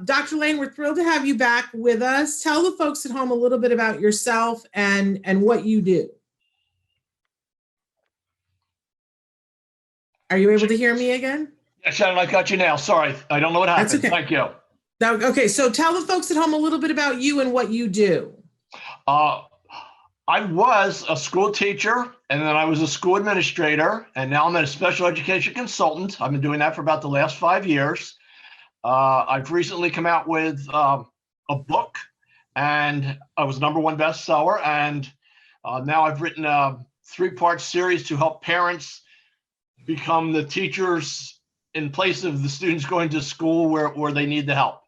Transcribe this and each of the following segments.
Dr. Lane, we're thrilled to have you back with us. Tell the folks at home a little bit about yourself and what you do. Are you able to hear me again? Yeah, Shannon, I got you now. Sorry, I don't know what happened. That's okay. Thank you. Now, okay, so tell the folks at home a little bit about you and what you do. I was a school teacher, and then I was a school administrator, and now I'm a special education consultant. I've been doing that for about the last 5 years. I've recently come out with a book, and I was #1 bestseller. And now I've written a 3-part series to help parents become the teachers in place of the students going to school where they need the help.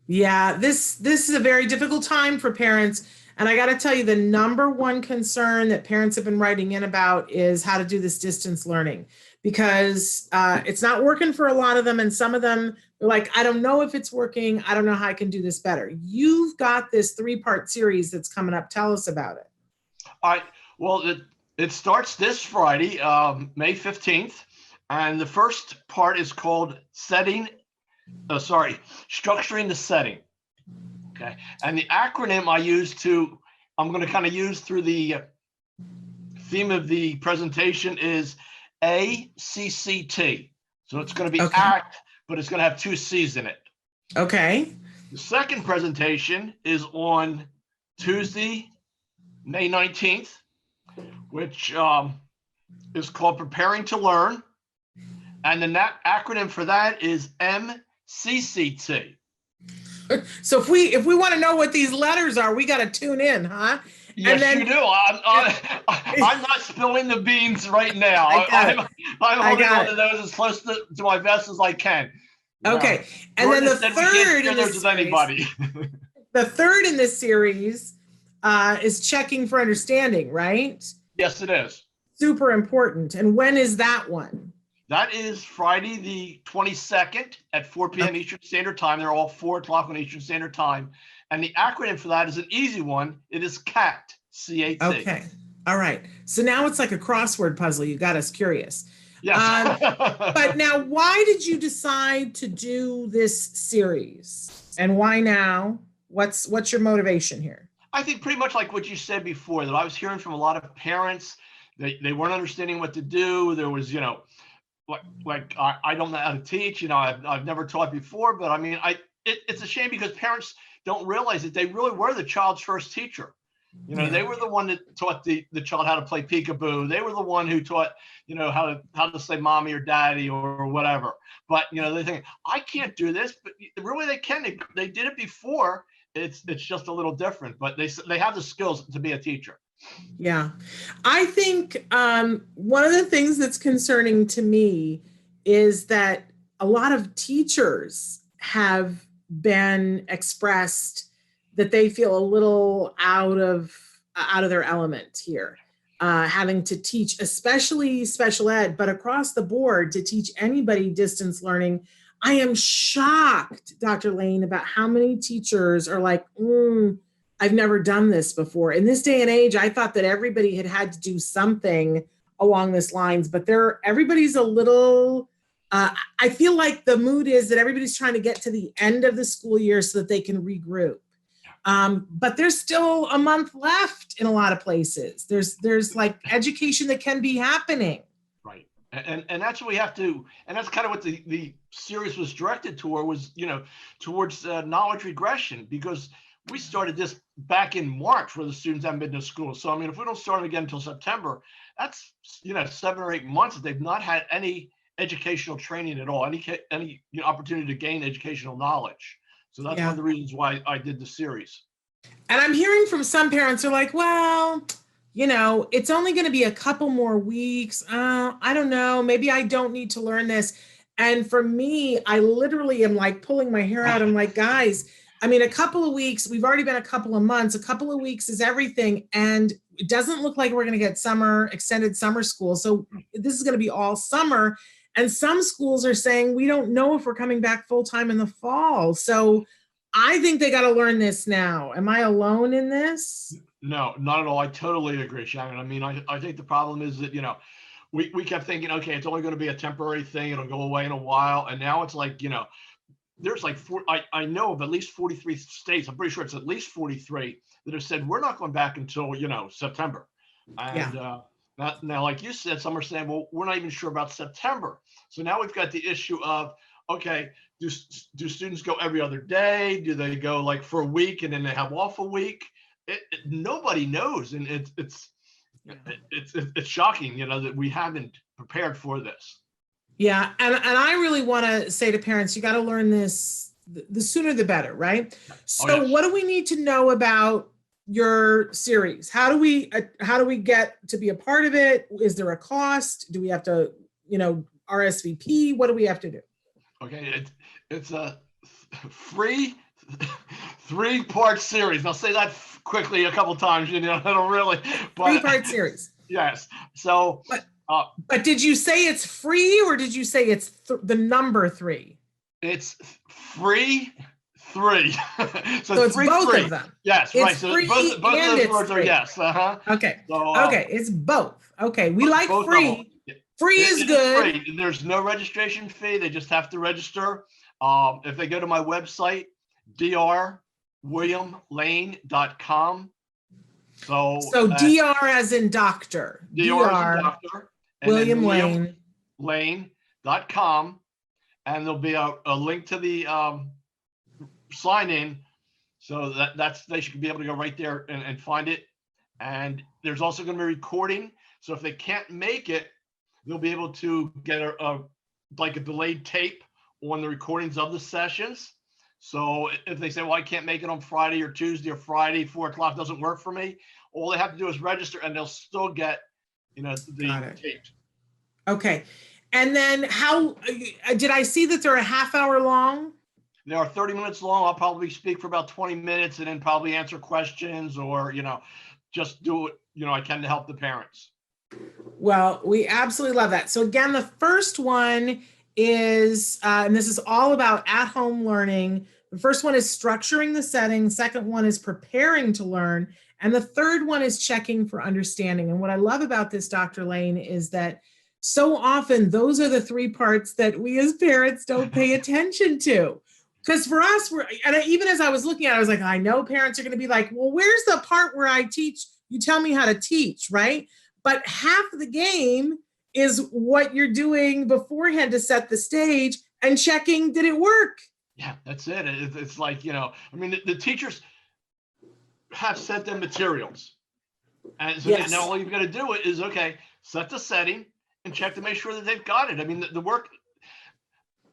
Yeah, this is a very difficult time for parents. And I got to tell you, the #1 concern that parents have been writing in about is how to do this distance learning, because it's not working for a lot of them. And some of them are like, I don't know if it's working. I don't know how I can do this better. You've got this 3-part series that's coming up. Tell us about it. All right. Well, it starts this Friday, May 15th. And the first part is called structuring the setting. Okay. And the acronym I'm going to kind of use through the theme of the presentation is ACCT. So it's going to be ACT, but it's going to have 2 C's in it. Okay. The second presentation is on Tuesday, May 19th, which is called Preparing to Learn. And the acronym for that is MCCT. So if we want to know what these letters are, we got to tune in, huh? Yes, you do. I'm not spilling the beans right now. I'm holding on to those as close to my vest as I can. Okay. And then the third in this series, the third in this series is checking for understanding, right? Yes, it is. Super important. And when is that one? That is Friday the 22nd at 4 p.m. Eastern Standard Time. They're all 4 o'clock on Eastern Standard Time. And the acronym for that is an easy one. It is CAT, C-A-T. Okay. All right. So now it's like a crossword puzzle. You got us curious. Yes. But now, why did you decide to do this series? And why now? What's your motivation here? I think pretty much like what you said before, that I was hearing from a lot of parents. They weren't understanding what to do. There was, I don't know how to teach. I've never taught before, but I mean, it's a shame because parents don't realize that they really were the child's first teacher. They were the one that taught the child how to play peekaboo. They were the one who taught, how to say mommy or daddy or whatever. But, they think, I can't do this, but really they can. They did it before. It's just a little different, but they have the skills to be a teacher. Yeah. I think one of the things that's concerning to me is that a lot of teachers have been expressed that they feel a little out of their element here, having to teach, especially special ed, but across the board to teach anybody distance learning. I am shocked, Dr. Lane, about how many teachers are like, I've never done this before. In this day and age, I thought that everybody had to do something along this lines, but everybody's a little, I feel like the mood is that everybody's trying to get to the end of the school year so that they can regroup. But there's still a month left in a lot of places. There's like education that can be happening. Right. And that's what we have to, and that's kind of what the series was directed toward, was, towards knowledge regression, because we started this back in March where the students haven't been to school. So, I mean, if we don't start again until September, that's, 7 or 8 months that they've not had any educational training at all, any opportunity to gain educational knowledge. So that's one of the reasons why I did the series. And I'm hearing from some parents who are like, well, it's only going to be a couple more weeks. I don't know. Maybe I don't need to learn this. And for me, I literally am like pulling my hair out. I'm like, guys, I mean, a couple of weeks, we've already been a couple of months, a couple of weeks is everything. And it doesn't look like we're going to get extended summer school. So this is going to be all summer. And some schools are saying, we don't know if we're coming back full time in the fall. So I think they got to learn this now. Am I alone in this? No, not at all. I totally agree, Shannon. I mean, I think the problem is that, we kept thinking, okay, it's only going to be a temporary thing. It'll go away in a while. And now it's like, there's like I know of at least 43 states. I'm pretty sure it's at least 43 that have said we're not going back until, September. Yeah. And now, like you said, some are saying, well, we're not even sure about September. So now we've got the issue of, okay, do students go every other day? Do they go like for a week and then they have off a week? Nobody knows, and Yeah. it's shocking, that we haven't prepared for this. Yeah, and I really want to say to parents, you got to learn this the sooner the better, right? Oh So yes. what do we need to know about your series? How do we get to be a part of it? Is there a cost? Do we have to, RSVP? What do we have to do? Okay, it's a free 3-part series. I'll say that quickly a couple times, it'll really, but 3-part series. yes. So, But did you say it's free, or did you say it's the number 3? it's free 3. So it's free both 3. of them. Yes, it's right. So free both of and those it's words are free. yes. Okay. So, okay, it's both. Okay, we like both free. Free is good. Free. There's no registration fee. They just have to register. If they go to my website, drwilliamlane.com. So DR as in doctor. DR as in doctor. William Lane. Lane.com. And there'll be a link to the sign in. So they should be able to go right there and find it. And there's also going to be recording. So if they can't make it, they'll be able to get a delayed tape on the recordings of the sessions. So if they say, well, I can't make it on Friday or Tuesday or Friday, 4:00 doesn't work for me, all they have to do is register and they'll still get, the tape. Okay. And then how, did I see that they're a half hour long? They are 30 minutes long. I'll probably speak for about 20 minutes and then probably answer questions or, just do what, I can to help the parents. Well, we absolutely love that. So again, the first one is, and this is all about at-home learning. The first one is structuring the setting. Second one is preparing to learn. And the third one is checking for understanding. And what I love about this, Dr. Lane, is that so often those are the 3 parts that we as parents don't pay attention to. Because for us, even as I was looking at it, I was like, I know parents are going to be like, well, where's the part where I teach? You tell me how to teach, right? But half of the game is what you're doing beforehand to set the stage and checking, did it work? Yeah, that's it. It's like, the teachers have sent them materials. And so yes. Now all you've got to do is, okay, set the setting and check to make sure that they've got it. I mean,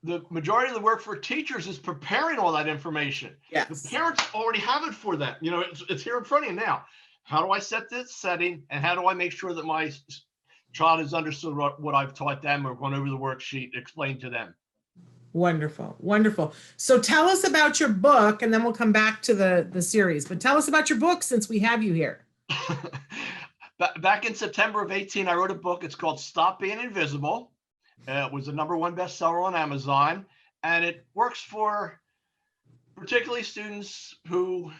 the majority of the work for teachers is preparing all that information. Yes. The parents already have it for them. It's here in front of you now. How do I set this setting and how do I make sure that my child has understood what I've taught them or gone over the worksheet, explained to them? Wonderful. Wonderful. So tell us about your book and then we'll come back to the series, but tell us about your book since we have you here. Back in September of 18, I wrote a book. It's called Stop Being Invisible. It was the #1 bestseller on Amazon, and it works for particularly students who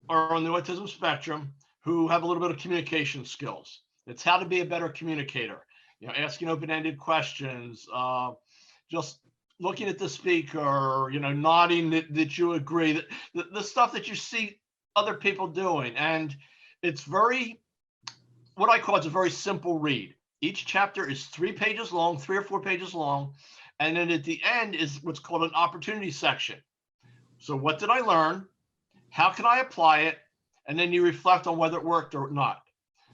are on the autism spectrum, who have a little bit of communication skills. It's how to be a better communicator, asking open-ended questions, just looking at the speaker, nodding that you agree, the stuff that you see other people doing. And it's what I call it's a very simple read. Each chapter is 3 pages long, 3 or 4 pages long. And then at the end is what's called an opportunity section. So what did I learn? How can I apply it? And then you reflect on whether it worked or not.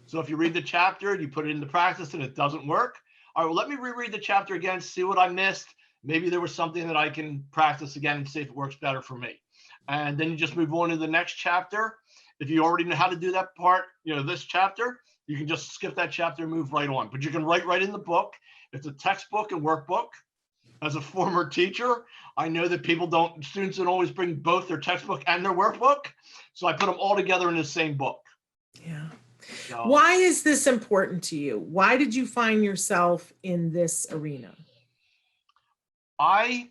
So if you read the chapter, you put it into practice and it doesn't work. All right, well, let me reread the chapter again, see what I missed. Maybe there was something that I can practice again and see if it works better for me. And then you just move on to the next chapter. If you already know how to do that part, this chapter, you can just skip that chapter and move right on. But you can write right in the book. It's a textbook and workbook. As a former teacher, I know that students don't always bring both their textbook and their workbook. So I put them all together in the same book. Yeah. So, why is this important to you? Why did you find yourself in this arena? I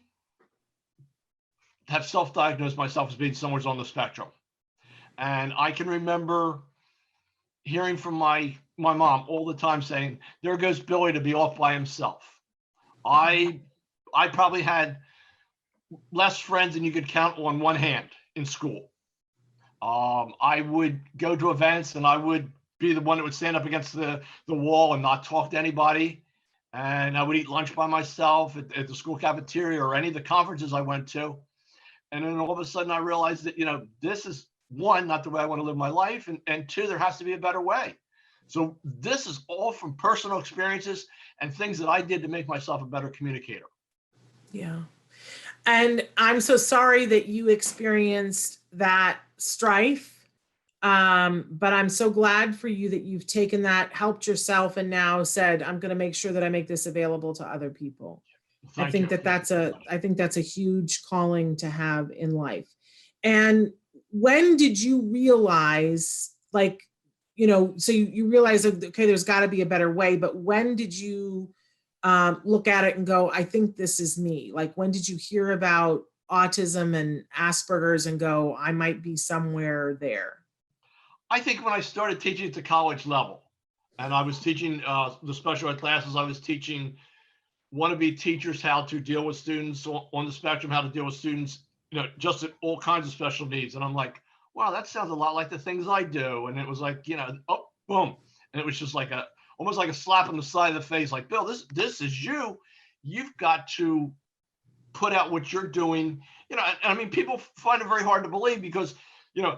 have self-diagnosed myself as being somewhere on the spectrum. And I can remember hearing from my mom all the time saying, there goes Billy to be off by himself. I probably had less friends than you could count on one hand in school. I would go to events and I would be the one that would stand up against the wall and not talk to anybody. And I would eat lunch by myself at the school cafeteria or any of the conferences I went to. And then all of a sudden I realized that, this is one, not the way I want to live my life. And two, there has to be a better way. So this is all from personal experiences and things that I did to make myself a better communicator. Yeah. And I'm so sorry that you experienced that strife. But I'm so glad for you that you've taken that, helped yourself, and now said, I'm going to make sure that I make this available to other people. I think that's a huge calling to have in life. And when did you realize, like, so you realize, okay, there's got to be a better way, but when did you look at it and go, I think this is me? Like, when did you hear about autism and Asperger's and go, I might be somewhere there? I think when I started teaching at the college level, and I was teaching the special ed classes, I was teaching wannabe teachers how to deal with students on the spectrum, how to deal with students, just at all kinds of special needs. And I'm like, wow, that sounds a lot like the things I do. And it was like, oh, boom. And it was just like almost like a slap on the side of the face, like, Bill, this is you. You've got to put out what you're doing. And I mean, people find it very hard to believe because,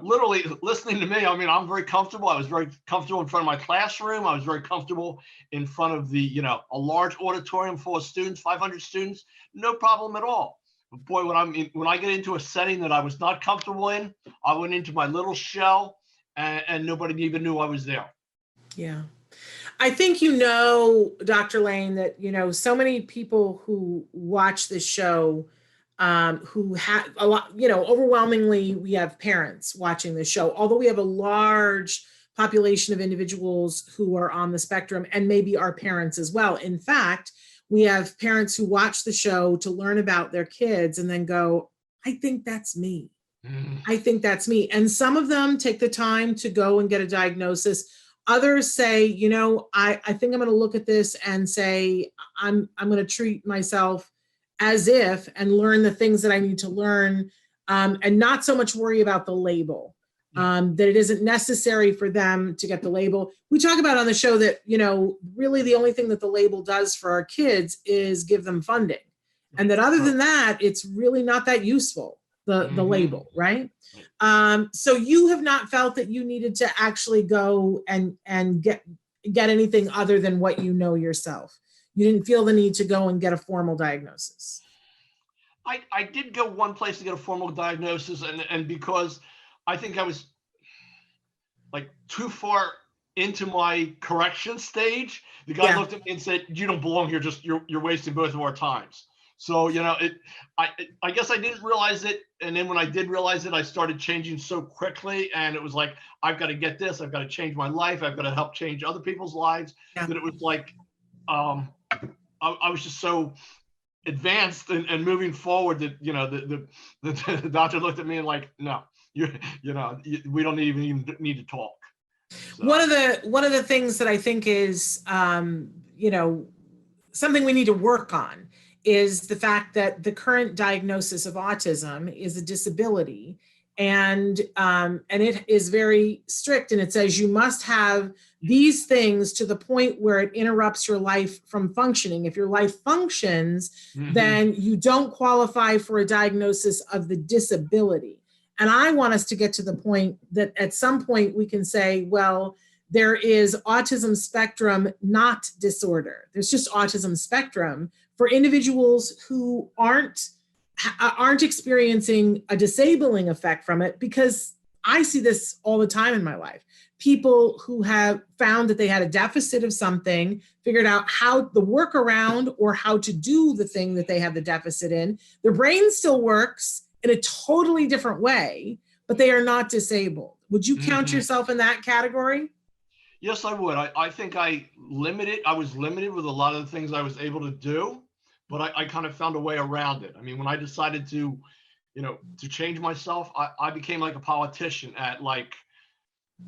literally listening to me, I mean, I'm very comfortable. I was very comfortable in front of my classroom. I was very comfortable in front of a large auditorium full of students, 500 students, no problem at all. But boy, when I get into a setting that I was not comfortable in, I went into my little shell and nobody even knew I was there. Yeah. I think, Dr. Lane, that, so many people who watch this show, who have a lot, overwhelmingly, we have parents watching the show, although we have a large population of individuals who are on the spectrum and maybe our parents as well. In fact, we have parents who watch the show to learn about their kids and then go, I think that's me. I think that's me. And some of them take the time to go and get a diagnosis. Others say, I think I'm going to look at this and say, I'm going to treat myself as if, and learn the things that I need to learn, and not so much worry about the label, that it isn't necessary for them to get the label. We talk about on the show that, really the only thing that the label does for our kids is give them funding. And that other than that, it's really not that useful, the label, right? So you have not felt that you needed to actually go and get anything other than what you know yourself. You didn't feel the need to go and get a formal diagnosis. I did go one place to get a formal diagnosis, and because I think I was like too far into my correction stage, the guy looked at me and said, "You don't belong here. Just you're wasting both of our times." So I guess I didn't realize it, and then when I did realize it, I started changing so quickly, and it was like, I've got to get this. I've got to change my life. I've got to help change other people's lives. That it was like, I was just so advanced and moving forward that the doctor looked at me and like, no, we don't even need to talk. So. One of the things that I think is something we need to work on is the fact that the current diagnosis of autism is a disability, and it is very strict, and it says you must have these things to the point where it interrupts your life from functioning. If your life functions, then you don't qualify for a diagnosis of the disability. And I want us to get to the point that at some point we can say, well, there is autism spectrum, not disorder. There's just autism spectrum for individuals who aren't experiencing a disabling effect from it, because I see this all the time in my life. People who have found that they had a deficit of something, figured out how the workaround or how to do the thing that they have the deficit in. Their brain still works in a totally different way, but they are not disabled. Would you count yourself in that category? Yes, I would. I think I was limited with a lot of the things I was able to do, but I kind of found a way around it. I mean, when I decided to change myself, I became like a politician at like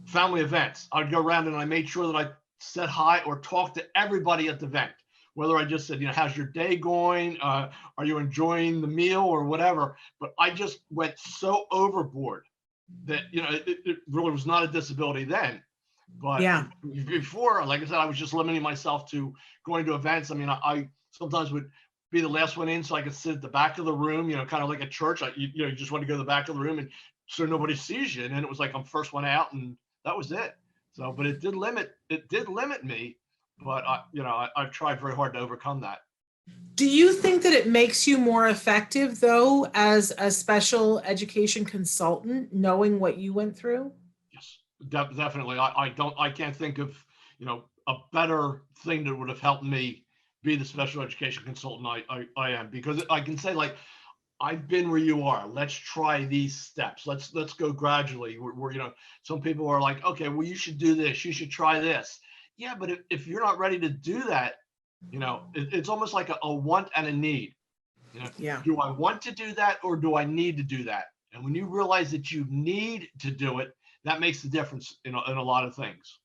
family events. I'd go around and I made sure that I said hi or talked to everybody at the event. whether I just said, how's your day going? Are you enjoying the meal or whatever? But I just went so overboard that, it really was not a disability then. But Yeah. before, like I said, I was just limiting myself to going to events. I mean, I sometimes would be the last one in so I could sit at the back of the room, kind of like a church. You just want to go to the back of the room and so nobody sees you. And then it was like I'm first one out and that was it. So, but it did limit me. But I've tried very hard to overcome that. Do you think that it makes you more effective, though, as a special education consultant, knowing what you went through? Yes, definitely. I can't think of, a better thing that would have helped me be the special education consultant I am, because I can say, like, I've been where you are. Let's try these steps. Let's go gradually. We're some people are like, okay, well, you should do this. You should try this. Yeah, but if you're not ready to do that, it's almost like a want and a need. Yeah. Do I want to do that or do I need to do that? And when you realize that you need to do it, that makes the difference in a lot of things.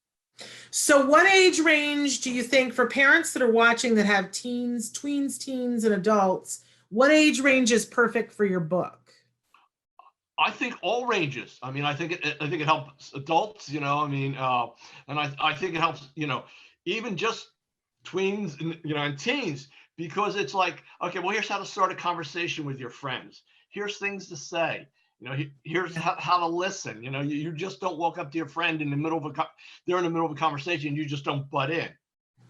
So what age range do you think, for parents that are watching that have teens, tweens, teens, and adults, what age range is perfect for your book? I think all ranges. I mean, I think it helps adults. I mean, and I think it helps. Even just tweens and teens, because it's like, okay, well, here's how to start a conversation with your friends. Here's things to say. Here's how to listen. You just don't walk up to your friend in the middle of they're in the middle of a conversation and you just don't butt in.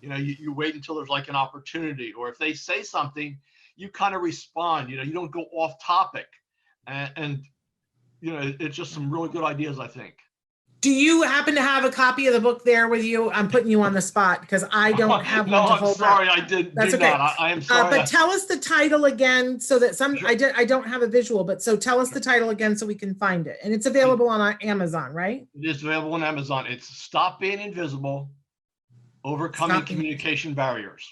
You wait until there's like an opportunity, or if they say something, you kind of respond. You don't go off topic, and it's just some really good ideas, I think. Do you happen to have a copy of the book there with you? I'm putting you on the spot because I don't have No, one to I'm hold sorry, up. I did That's do okay. not. I am sorry. But tell us the title again, so that Sure. I don't have a visual, but so tell us the title again so we can find it. And it's available on Amazon, right? It is available on Amazon. It's Stop Being Invisible, Overcoming Communication Barriers.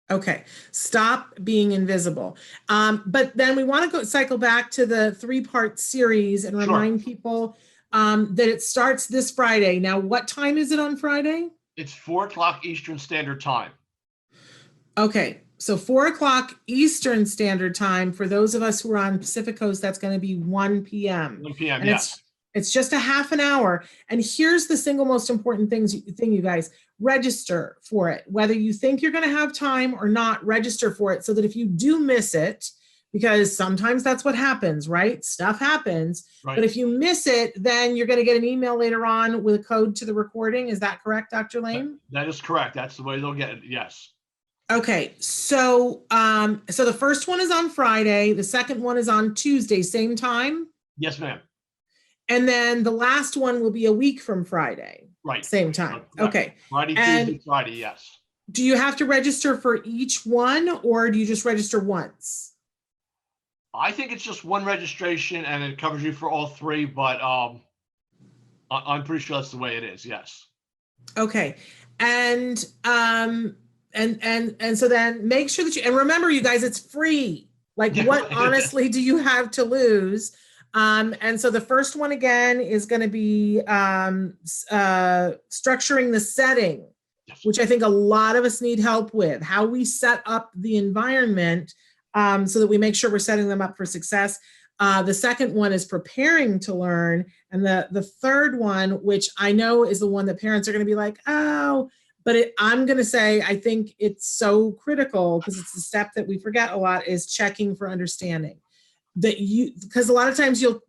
Okay, Stop Being Invisible. But then we want to cycle back to the 3-part series and remind people that it starts this Friday. Now, what time is it on Friday? It's 4:00 Eastern Standard Time. Okay, so 4:00 Eastern Standard Time. For those of us who are on Pacific Coast, that's going to be 1 p.m. 1 p.m. And yes. It's just a half an hour. And here's the single most important thing, you guys. Register for it. Whether you think you're going to have time or not, register for it so that if you do miss it, because sometimes that's what happens, right? Stuff happens. Right. But if you miss it, then you're going to get an email later on with a code to the recording. Is that correct, Dr. Lane? That is correct. That's the way they'll get it. Yes. Okay, so so the first one is on Friday. The second one is on Tuesday, same time? Yes, ma'am. And then the last one will be a week from Friday. Right. Same time. Okay. Friday, Tuesday, Friday, yes. Do you have to register for each one, or do you just register once? I think it's just one registration and it covers you for all 3, but I'm pretty sure that's the way it is, yes. Okay. And so then make sure that and remember, you guys, it's free. Like, what honestly do you have to lose? And so the first one again is going to be structuring the setting, yes, which I think a lot of us need help with, how we set up the environment so that we make sure we're setting them up for success. The second one is preparing to learn. And the third one, which I know is the one that parents are going to be like, oh, but I'm going to say, I think it's so critical because it's the step that we forget a lot, is checking for understanding. Because a lot of times you'll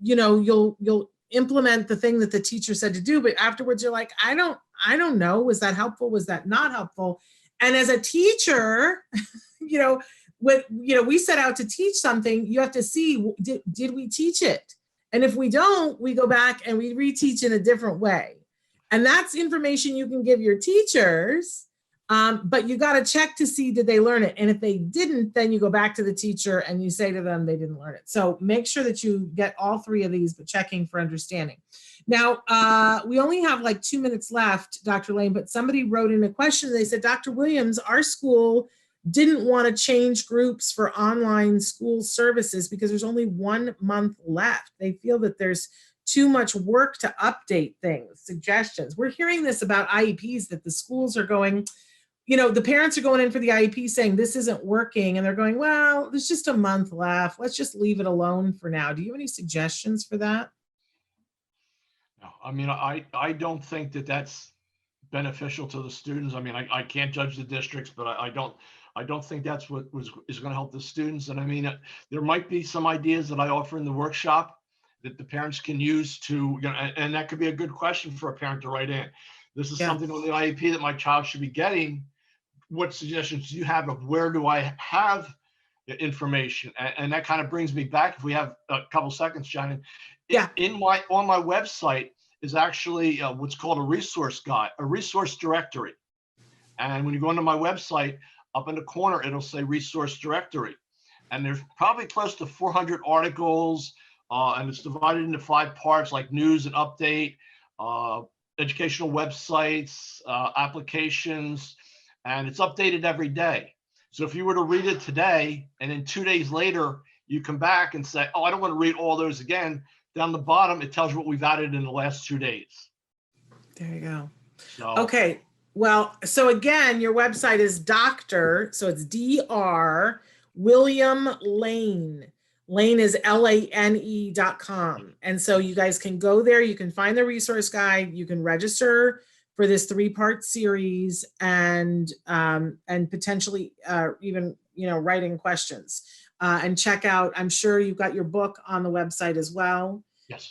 implement the thing that the teacher said to do, but afterwards you're like, I don't know, was that helpful, was that not helpful? And as a teacher, we set out to teach something, you have to see, did we teach it? And if we don't, we go back and we reteach in a different way. And that's information you can give your teachers, but you got to check to see, did they learn it? And if they didn't, then you go back to the teacher and you say to them, they didn't learn it. So make sure that you get all 3 of these, but checking for understanding. Now, we only have like 2 minutes left, Dr. Lane, but somebody wrote in a question. They said, Dr. Williams, our school didn't want to change groups for online school services because there's only 1 month left. They feel that there's too much work to update things, suggestions. We're hearing this about IEPs, that the schools are going, the parents are going in for the IEP saying this isn't working, and they're going, well, there's just a month left. Let's just leave it alone for now. Do you have any suggestions for that? No, I mean, I don't think that that's beneficial to the students. I mean, I can't judge the districts, but I don't think that's what is going to help the students. And I mean, there might be some ideas that I offer in the workshop that the parents can use to, and that could be a good question for a parent to write in. This is Yeah. something on the IEP that my child should be getting. What suggestions do you have of where do I have the information? And that kind of brings me back, if we have a couple seconds, Shannon, Yeah. on my website is actually what's called a resource guide, a resource directory. And when you go into my website, up in the corner, it'll say resource directory. And there's probably close to 400 articles, and it's divided into 5 parts, like news and update, educational websites, applications, and it's updated every day. So if you were to read it today, and then 2 days later, you come back and say, oh, I don't want to read all those again, down the bottom, it tells you what we've added in the last 2 days. There you go. So, okay. Well, so again, your website is Dr. So it's Dr. William Lane. Lane is LANE.com. And so you guys can go there. You can find the resource guide. You can register for this 3-part series and potentially even, writing questions and check out. I'm sure you've got your book on the website as well. yes.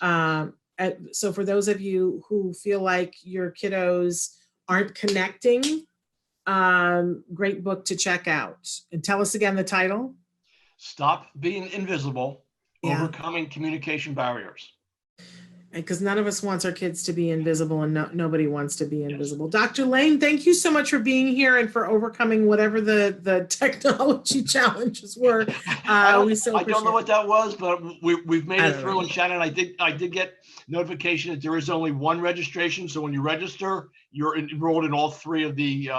So for those of you who feel like your kiddos aren't connecting, great book to check out. And tell us again the title. Stop Being Invisible, Yeah. Overcoming Communication Barriers. Because none of us wants our kids to be invisible, and nobody wants to be invisible. Yes. Dr. Lane, thank you so much for being here and for overcoming whatever the technology challenges were. I don't know what that was, but we've made it through. know. And Shannon, I did get notification that there is only one registration. So when you register, you're enrolled in all 3 of the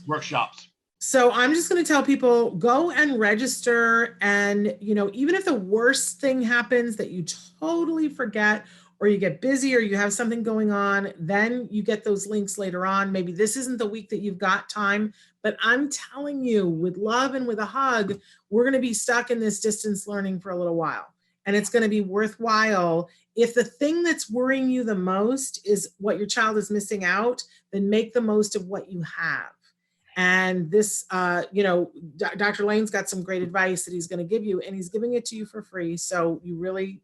workshops. So I'm just going to tell people, go and register. And, even if the worst thing happens that you totally forget, or you get busy, or you have something going on, then you get those links later on. Maybe this isn't the week that you've got time, but I'm telling you, with love and with a hug, we're going to be stuck in this distance learning for a little while. And it's going to be worthwhile. If the thing that's worrying you the most is what your child is missing out, then make the most of what you have. And this, Dr. Lane's got some great advice that he's going to give you, and he's giving it to you for free. So you really,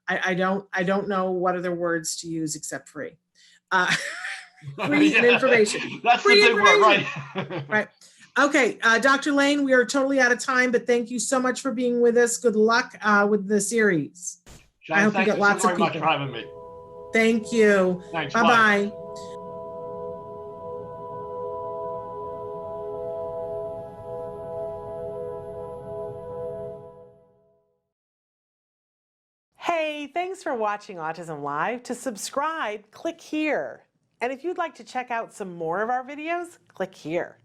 I don't know what other words to use except free. Free and information. That's free the big word, right? Right. Okay, Dr. Lane, we are totally out of time, but thank you so much for being with us. Good luck with the series. Shannon, I hope you get lots of people. Thank you so very much for having me. Thank you. Thanks. Bye-bye. Hey, thanks for watching Autism Live. To subscribe, click here. And if you'd like to check out some more of our videos, click here.